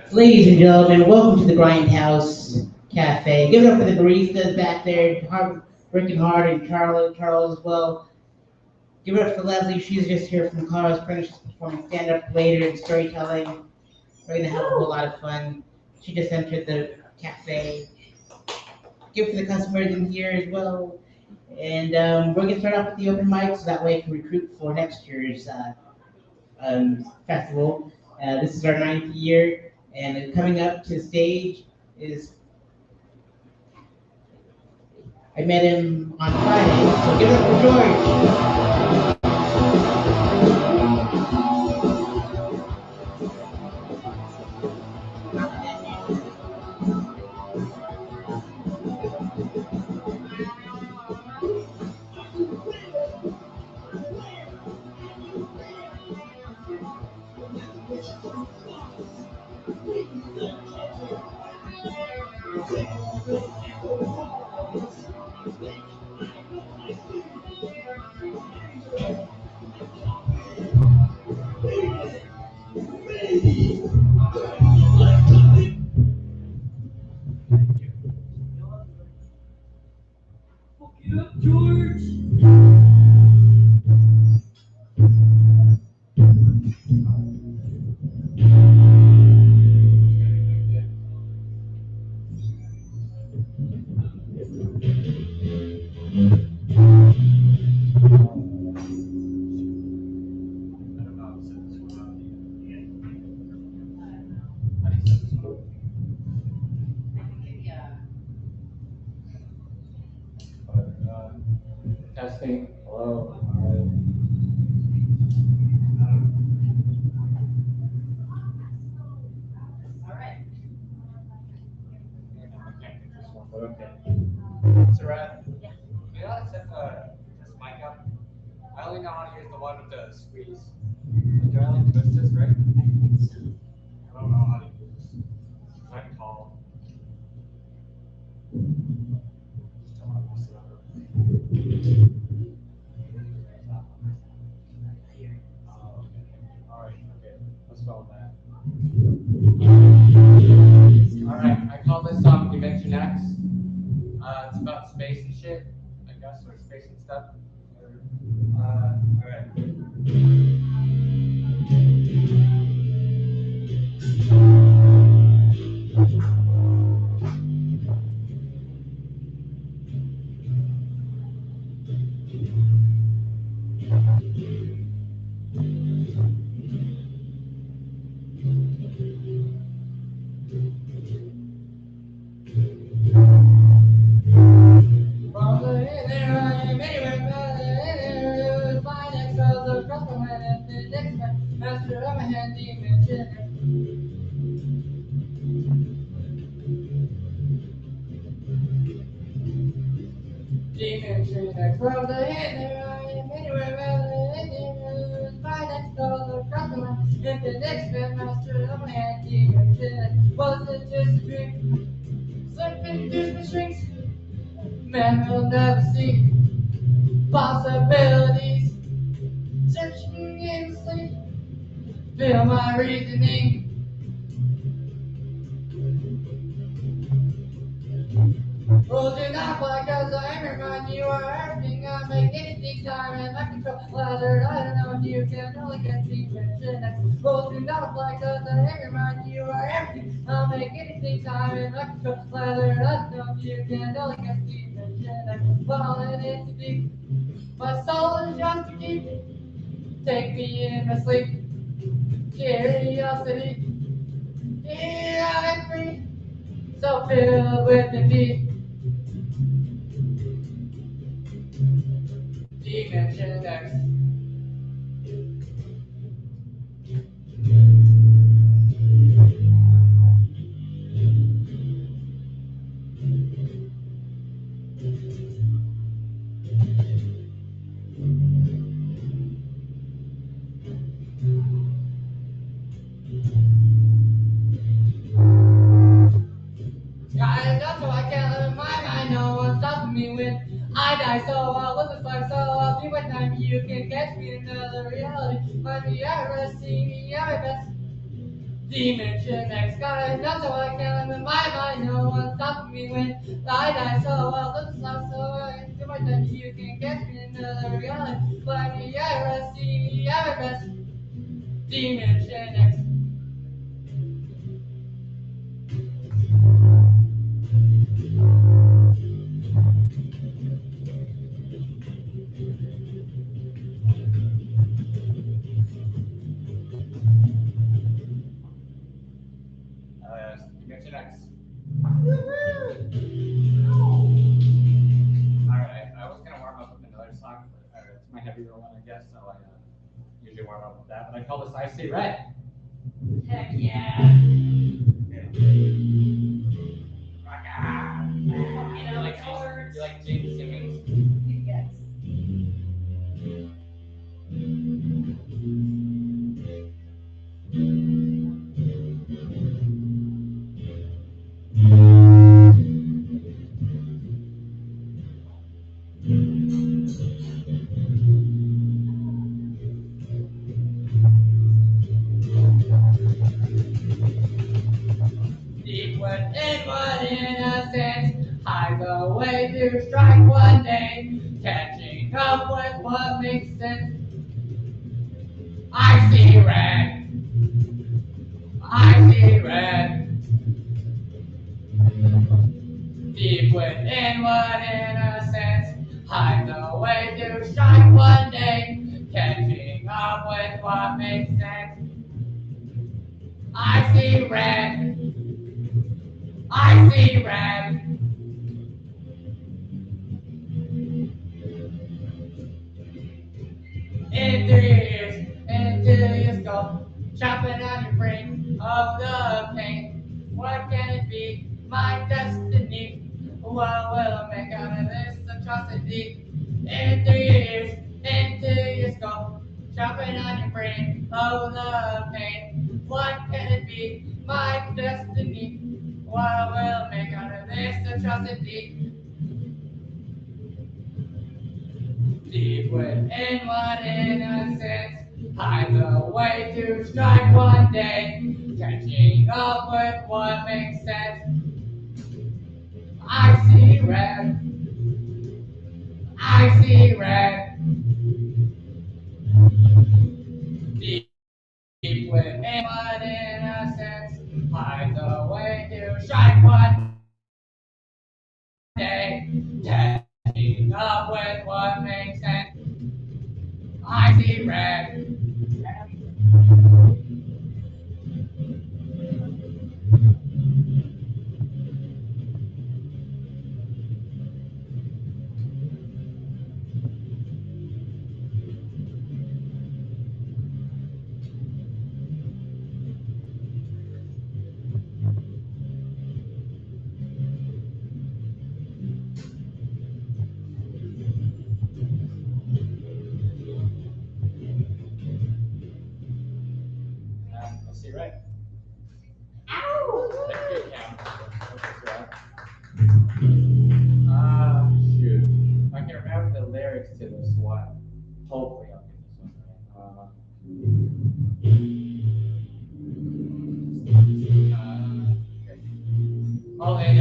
Ladies and gentlemen, welcome to the House Cafe. Give it up for the baristas back there, working hard, and Charles as well. Give it up for Leslie. She's just here from Colorado Springs. She's performing stand-up later and storytelling. We're gonna have a whole lot of fun. She just entered the cafe. Give it for the customers in here as well. And we're gonna start off with the open mic, so that way we can recruit for next year's festival. This is our ninth year, and coming up to the stage is I met him on Friday, so give it up for George. Testing. Hello. All right. I can't pick this one, but okay. Sareth, yeah. You know how to set this mic up? I only know how to use the one with the squeeze. Do I like twist this, right? I don't know how to use this. It's kind of tall. Just don't want to mess it up. Alright, okay. Let's spell that. Alright, I call this Dimension X. It's about space and shit, I guess, or space and stuff. Alright. Master of a handy dimension. Dimension X from the hand there I am anywhere rather than by next door across the line. If the next master of a handy dimension was it just a dream? Slipping through the strings, man will never see possibilities. Searching in sleep. Feel my reasoning. Rolling off like as I remind you are everything. I make anything time and I control ladder. I don't know if you can only get dimension. Rolling off like as I remind you are everything. I'll make anything time and I control ladder. I don't know if you can only get dimension. Falling into deep. My soul is just a keep. Take me in my sleep. Curiosity, yeah, I'm free, so filled with the deep. Dimension X. die so well, live this life so well. See what time you can catch me in another reality. Might be ever see me at my best. Dimension X got enough so I can live in my mind. No one's stopping me when I die so well, live this life so well. See what time you can catch me in another reality. Might be ever see me at my best. Dimension X. Dimension X. Woohoo! Alright, I was gonna warm up with another song, but it's my heavier one, I guess, so I usually warm up with that. But I call this I See Red. Heck yeah. Rock on. You know, it's You like James Simmons? Yes. Deep within one innocence, hides a way to strike one day, catching up with what makes sense. I see red, I see red. Deep within one innocence, hides a way to strike one day, catching up with what makes sense. I see red, I see red. In 3 years, until you skull, chopping on your brain of the pain. What can it be? My destiny. What will I make out of this atrocity? In 3 years, into your skull, chopping on your brain of the pain. What can it be? My destiny. What will I make out of this atrocity? Deep within one innocence, hides a way to strike one day, catching up with what makes sense. I see red, I see red. Deep within one innocence, hides a way to strike one day, catching up with what makes sense. I see red. I See Red. Ow! That's good, Cam. Shoot. If I can remember the lyrics to this one, hopefully I'll get this one right. Okay.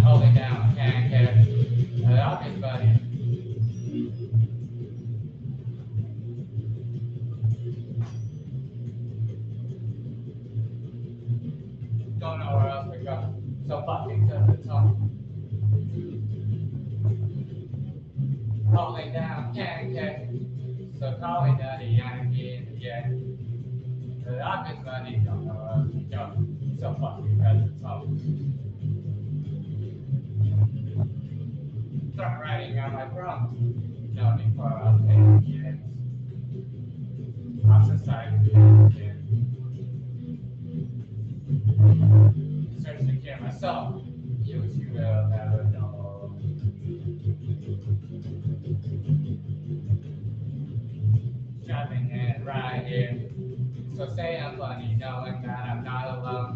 Hold it down, can't catch. Obvious, buddy. Don't know where else to go. So fucking to the top. Holding down, can't catch. So call me daddy, Yankee in the jet. Obvious, buddy. Don't know where else to go. So fucking to the top. Start writing on my throne. No need for us kids. I'm society kid. Search to cure myself. You which you will never know. Jumping in right here. So say I'm funny, knowing that I'm not alone.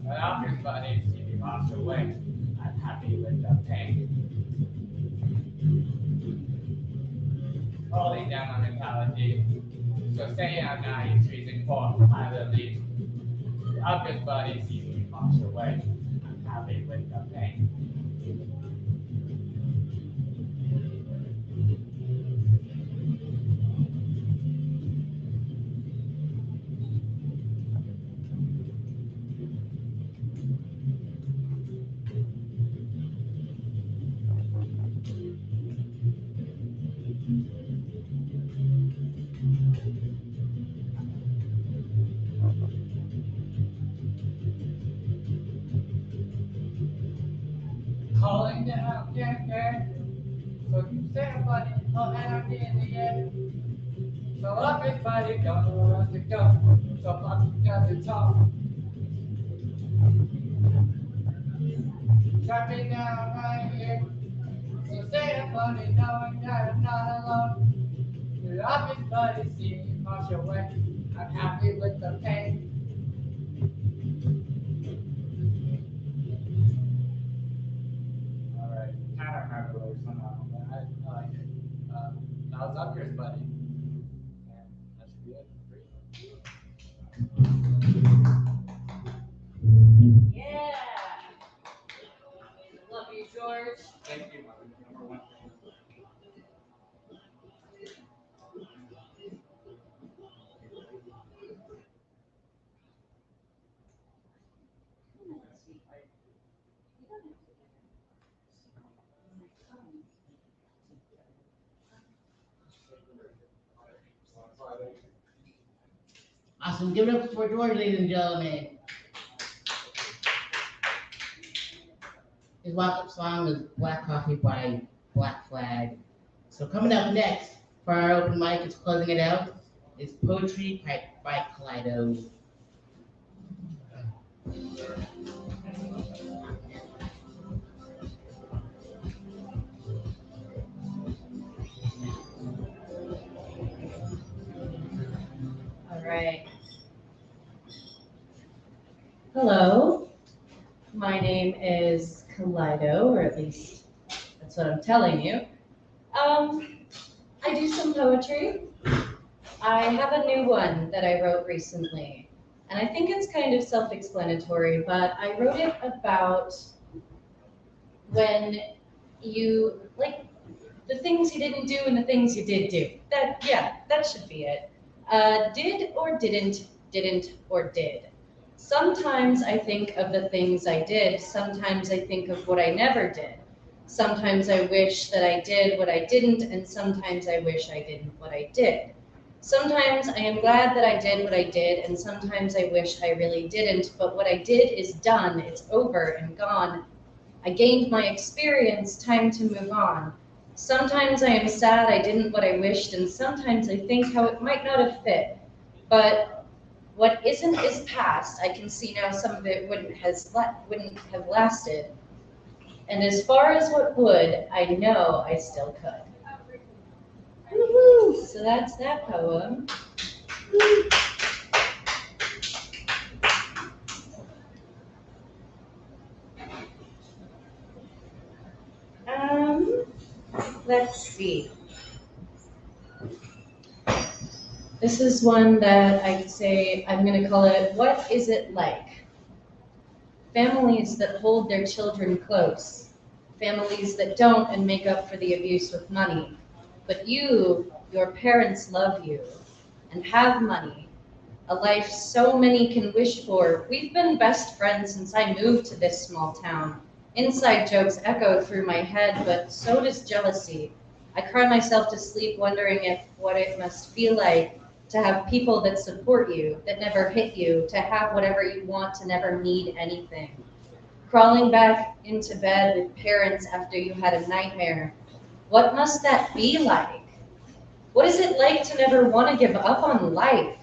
But after funny, see me wash away. I'm happy with the pain. falling down my mentality. So saying I'm not increasing for either lead. The obvious body sees me march away. I'm happy with the pain. Calling down, yeah. So you say buddy, oh anarchy in the air. So everybody don't know where to go. So fuck you got to talk. Trapping down right here. So say buddy, knowing that I'm not alone. Everybody see me march away. I'm happy with the pain. Alright, kind of remember the lyrics somehow, but I like it. That was up yours, buddy. And that should be it. Yeah. Love you, George. Thank you, number one. Awesome. Give it up for George, ladies and gentlemen. His walk-up song is Black Coffee by Black Flag. So coming up next for our open mic, it's closing it out, is Poetry by Kaleido. All right. Hello. My name is Kaleido, or at least that's what I'm telling you. I do some poetry. I have a new one that I wrote recently, and I think it's kind of self-explanatory, but I wrote it about when you, like, the things you didn't do and the things you did do. That should be it. Did or didn't or did. Sometimes I think of the things I did, sometimes I think of what I never did. Sometimes I wish that I did what I didn't, and sometimes I wish I didn't what I did. Sometimes I am glad that I did what I did, and sometimes I wish I really didn't, but what I did is done, it's over and gone. I gained my experience, time to move on. Sometimes I am sad I didn't what I wished, and sometimes I think how it might not have fit. But what isn't is past. I can see now some of it wouldn't have lasted. And as far as what would, I know I still could. Woohoo! So that's that poem. Let's see. This is one that I'd say, I'm going to call it, What Is It Like? Families that hold their children close. Families that don't and make up for the abuse with money. But you, your parents love you and have money. A life so many can wish for. We've been best friends since I moved to this small town. Inside jokes echo through my head, but so does jealousy. I cry myself to sleep wondering if what it must feel like to have people that support you, that never hit you, to have whatever you want, to never need anything. Crawling back into bed with parents after you had a nightmare. What must that be like? What is it like to never want to give up on life?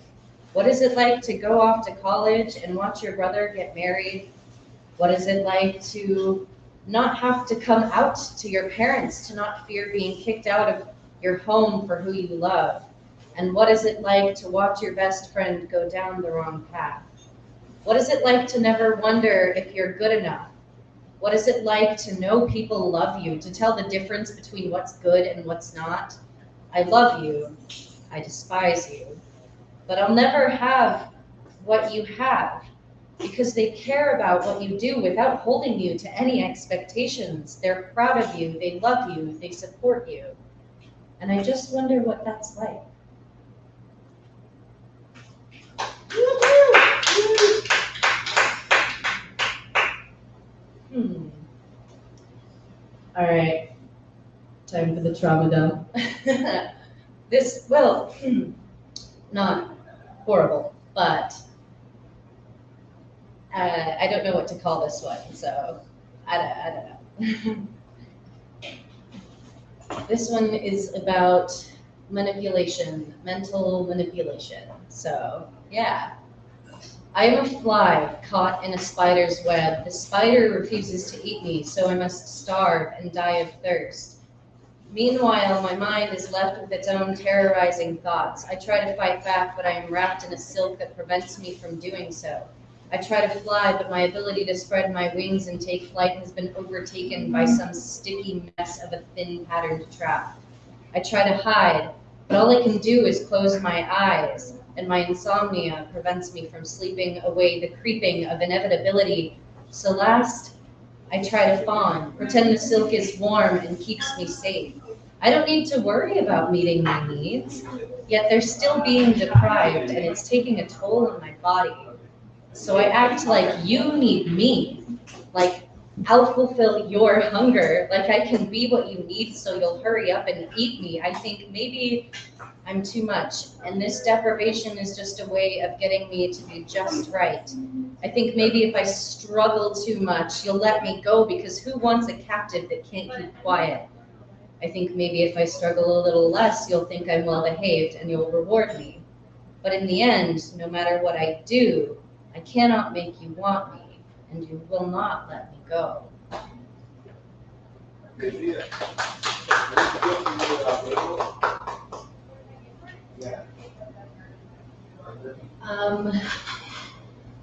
What is it like to go off to college and watch your brother get married? What is it like to not have to come out to your parents, to not fear being kicked out of your home for who you love? And what is it like to watch your best friend go down the wrong path? What is it like to never wonder if you're good enough? What is it like to know people love you, to tell the difference between what's good and what's not? I love you, I despise you, but I'll never have what you have because they care about what you do without holding you to any expectations. They're proud of you, they love you, they support you. And I just wonder what that's like. All right, time for the trauma dump. Not horrible, but I don't know what to call this one, so I don't know. This one is about manipulation, mental manipulation. So, yeah. I am a fly caught in a spider's web. The spider refuses to eat me, so I must starve and die of thirst. Meanwhile, my mind is left with its own terrorizing thoughts. I try to fight back, but I am wrapped in a silk that prevents me from doing so. I try to fly, but my ability to spread my wings and take flight has been overtaken by some sticky mess of a thin patterned trap. I try to hide, but all I can do is close my eyes, and my insomnia prevents me from sleeping away the creeping of inevitability. So last, I try to fawn, pretend the silk is warm and keeps me safe. I don't need to worry about meeting my needs, yet they're still being deprived, and it's taking a toll on my body. So I act like you need me, like I'll fulfill your hunger, like I can be what you need so you'll hurry up and eat me. I think maybe I'm too much, and this deprivation is just a way of getting me to be just right. I think maybe if I struggle too much, you'll let me go because who wants a captive that can't keep quiet? I think maybe if I struggle a little less, you'll think I'm well behaved and you'll reward me. But in the end, no matter what I do, I cannot make you want me, and you will not let me go.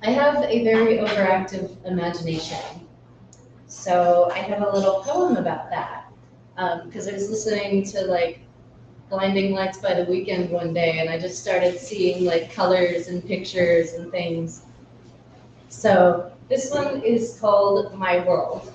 I have a very overactive imagination, so I have a little poem about that. Because I was listening to like Blinding Lights by the Weekend one day, and I just started seeing like colors and pictures and things. So this one is called My World.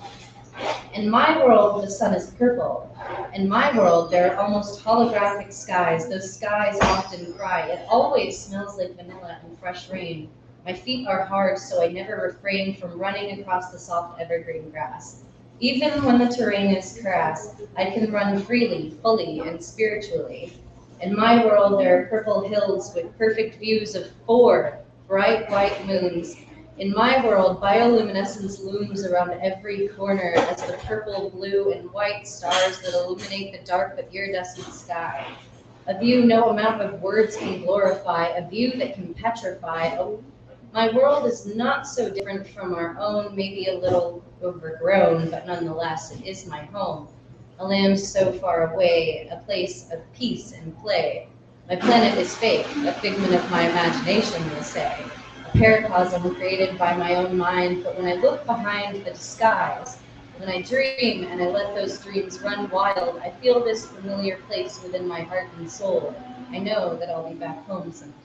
In my world, the sun is purple. In my world, there are almost holographic skies. Those skies often cry. It always smells like vanilla and fresh rain. My feet are hard, so I never refrain from running across the soft evergreen grass. Even when the terrain is crass, I can run freely, fully, and spiritually. In my world, there are purple hills with perfect views of 4 bright white moons. In my world, bioluminescence looms around every corner as the purple, blue, and white stars that illuminate the dark but iridescent sky. A view no amount of words can glorify, a view that can petrify. Oh, my world is not so different from our own, maybe a little overgrown, but nonetheless, it is my home. A land so far away, a place of peace and play. My planet is fake, a figment of my imagination, they say. A paracosm created by my own mind, but when I look behind the disguise, when I dream and I let those dreams run wild, I feel this familiar place within my heart and soul. I know that I'll be back home someday.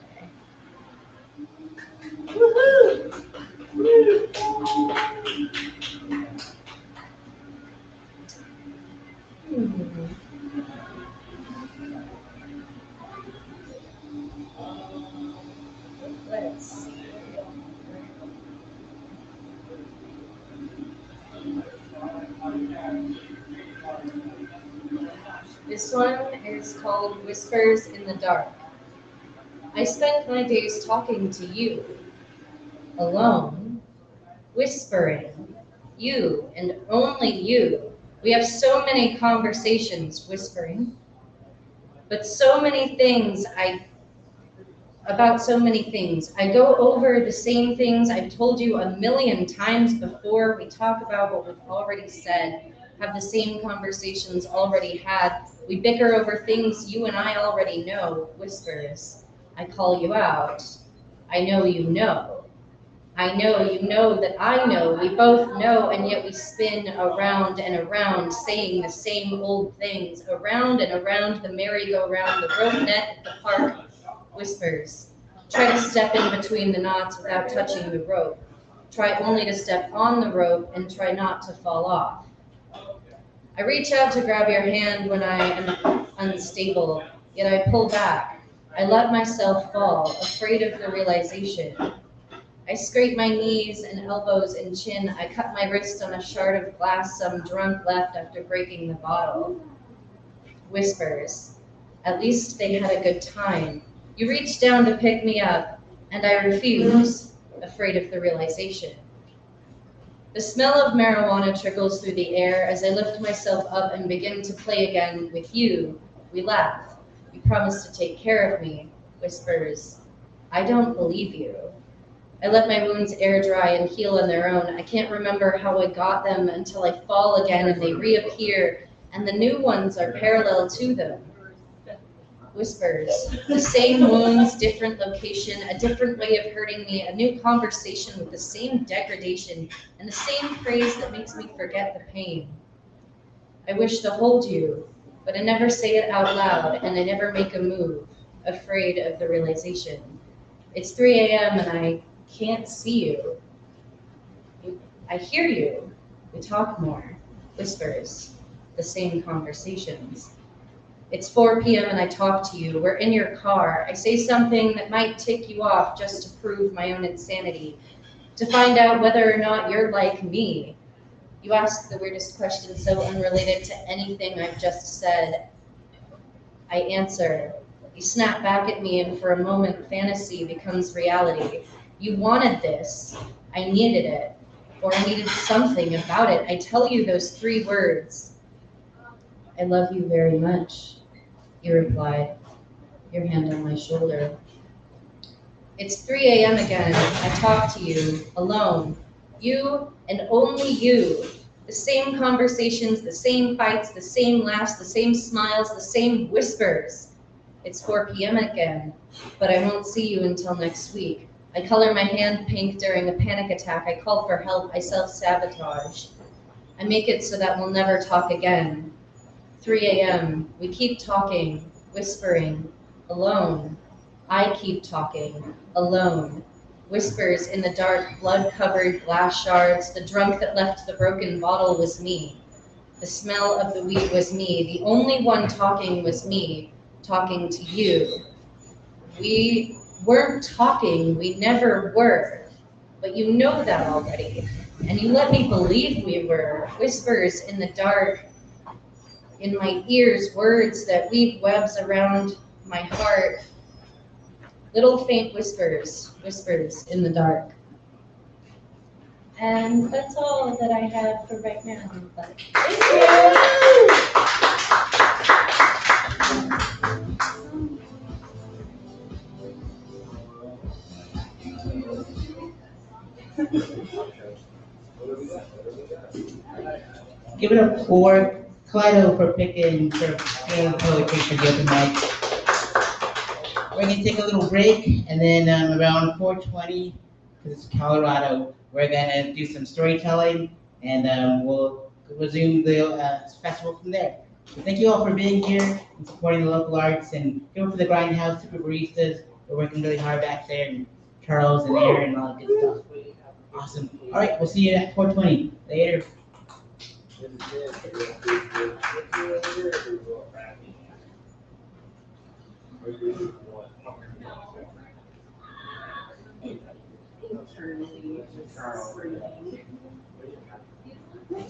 Woohoo! Let's see. This one is called Whispers in the Dark. I spent my days talking to you, alone, whispering, you and only you. We have so many conversations whispering, but so many things about so many things. I go over the same things I've told you a million times before. We talk about what we've already said, have the same conversations already had. We bicker over things you and I already know, whispers. I call you out. I know you know. I know, you know that I know, we both know, and yet we spin around and around, saying the same old things, around and around the merry-go-round, the rope net at the park whispers. Try to step in between the knots without touching the rope. Try only to step on the rope and try not to fall off. I reach out to grab your hand when I am unstable, yet I pull back. I let myself fall, afraid of the realization. I scrape my knees and elbows and chin. I cut my wrist on a shard of glass some drunk left after breaking the bottle. Whispers. At least they had a good time. You reach down to pick me up, and I refuse, afraid of the realization. The smell of marijuana trickles through the air as I lift myself up and begin to play again with you. We laugh. You promise to take care of me. Whispers. I don't believe you. I let my wounds air dry and heal on their own. I can't remember how I got them until I fall again and they reappear, and the new ones are parallel to them. Whispers. The same wounds, different location, a different way of hurting me, a new conversation with the same degradation, and the same phrase that makes me forget the pain. I wish to hold you, but I never say it out loud, and I never make a move, afraid of the realization. It's 3 a.m. and I can't see you. I hear you. We talk more. Whispers. The same conversations. It's 4 p.m. and I talk to you. We're in your car. I say something that might tick you off just to prove my own insanity, to find out whether or not you're like me. You ask the weirdest question so unrelated to anything I've just said. I answer. You snap back at me, and for a moment, fantasy becomes reality. You wanted this. I needed it. Or I needed something about it. I tell you those 3 words. I love you very much, you replied, your hand on my shoulder. It's 3 a.m. again. I talk to you, alone. You and only you. The same conversations, the same fights, the same laughs, the same smiles, the same whispers. It's 4 p.m. again, but I won't see you until next week. I color my hand pink during a panic attack. I call for help. I self-sabotage. I make it so that we'll never talk again. 3 a.m. We keep talking, whispering, alone. I keep talking, alone. Whispers in the dark, blood-covered glass shards. The drunk that left the broken bottle was me. The smell of the weed was me. The only one talking was me, talking to you. We weren't talking, we never were. But you know that already. And you let me believe we were. Whispers in the dark, in my ears, words that weave webs around my heart. Little faint whispers, whispers in the dark. And that's all that I have for right now. But thank Give it up for Kaleido for picking for playing poetry for the open mic. We're gonna take a little break, and then around 4:20, because it's Colorado, we're gonna do some storytelling, and we'll resume the festival from there. So thank you all for being here and supporting the local arts, and give it for the Grindhouse, Super Baristas. We're working really hard back there, and Charles and Aaron and all that good stuff. Awesome. All right, we'll see you at 4:20. Later. Internally, just